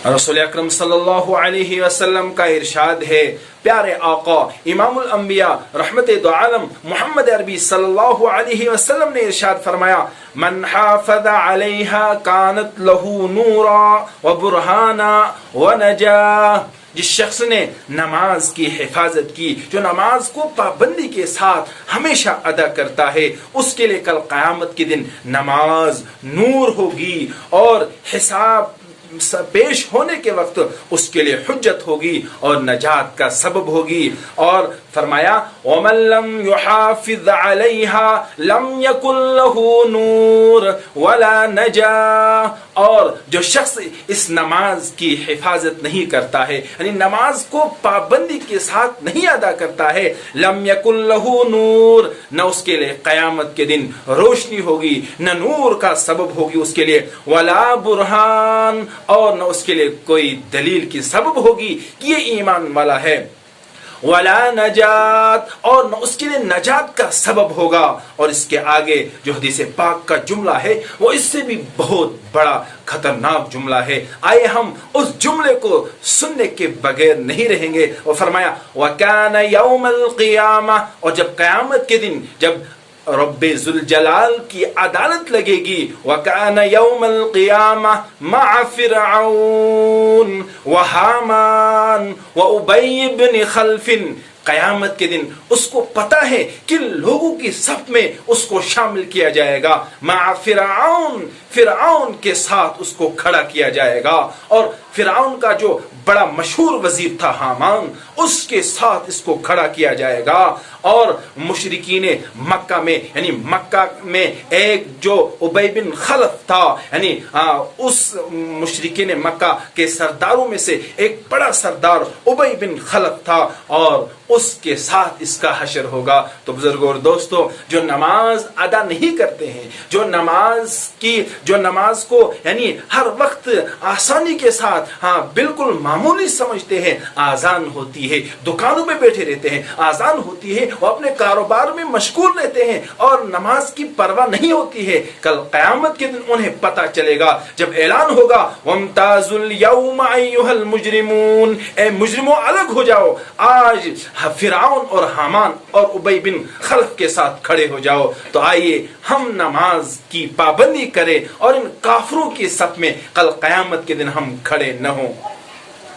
رسول اکرم صلی اللہ علیہ وسلم کا ارشاد ہے، پیارے آقا امام الانبیاء رحمت دو عالم محمد عربی صلی اللہ علیہ وسلم نے ارشاد فرمایا، من حافظ علیہا کانت لہو نورا و برہانا و نجاہ، جس شخص نے نماز کی حفاظت کی، جو نماز کو پابندی کے ساتھ ہمیشہ ادا کرتا ہے، اس کے لیے کل قیامت کے دن نماز نور ہوگی اور حساب پیش ہونے کے وقت اس کے لیے حجت ہوگی اور نجات کا سبب ہوگی۔ اور فرمایا وَمَن لَّمْ يُحَافِظْ عَلَيْهَا لَمْ يَكُن لَّهُ نُورٌ وَلَا نَجَاةٌ، اور جو شخص اس نماز کی حفاظت نہیں کرتا ہے، یعنی نماز کو پابندی کے ساتھ نہیں ادا کرتا ہے، لَمْ يَكُن لَّهُ نُور، نہ اس کے لیے قیامت کے دن روشنی ہوگی، نہ نور کا سبب ہوگی اس کے لیے، وَلَا برہان، اور نہ اس کے لیے کوئی دلیل کی سبب ہوگی کہ یہ ایمان والا ہے، ولا نجات، اور نہ اس کے لیے نجات کا سبب ہوگا۔ اور اس کے آگے جو حدیث پاک کا جملہ ہے وہ اس سے بھی بہت بڑا خطرناک جملہ ہے، آئے ہم اس جملے کو سننے کے بغیر نہیں رہیں گے۔ اور فرمایا وَكَانَ يَوْمَ الْقِيَامَةِ، اور جب قیامت کے دن جب رب ذوالجلال کی عدالت لگے گی، وَكَانَ يَوْمَ الْقِيَامَةِ مَعَ فِرْعَوْنَ وَحَامَانَ وَأُبَيِّ بْنِ خَلْفٍ، قیامت کے دن اس کو پتا ہے کہ لوگوں کی صف میں اس کو شامل کیا جائے گا، مع فرعون، فرعون کے ساتھ اس کو کھڑا کیا جائے گا، اور فرعون کا جو بڑا مشہور وزیر تھا حامان، اس کے ساتھ اس کو کھڑا کیا جائے گا۔ اور مشرکین مکہ میں، یعنی مکہ میں ایک جو ابی بن خلف تھا، یعنی اس مشرکین مکہ کے سرداروں میں سے ایک بڑا سردار ابی بن خلف تھا، اور اس کے ساتھ اس کا حشر ہوگا۔ تو بزرگوں اور دوستو، جو نماز ادا نہیں کرتے ہیں، جو نماز کو یعنی ہر وقت آسانی کے ساتھ بالکل معمولی سمجھتے ہیں، آذان ہوتی ہے دکانوں میں بیٹھے رہتے ہیں، آذان ہوتی ہے وہ اپنے کاروبار میں مشغول رہتے ہیں اور نماز کی پرواہ نہیں ہوتی ہے، کل قیامت کے دن انہیں پتہ چلے گا جب اعلان ہوگا وَامْتَازُوا الْيَوْمَ أَيُّهَا الْمُجْرِمُونَ، اے مجرموں الگ ہو جاؤ، آج فرعون اور حامان اور ابی بن خلف کے ساتھ کھڑے ہو جاؤ۔ تو آئیے ہم نماز کی پابندی کریں اور ان کافروں کی صف میں کل قیامت کے دن ہم کھڑے نہ ہوں۔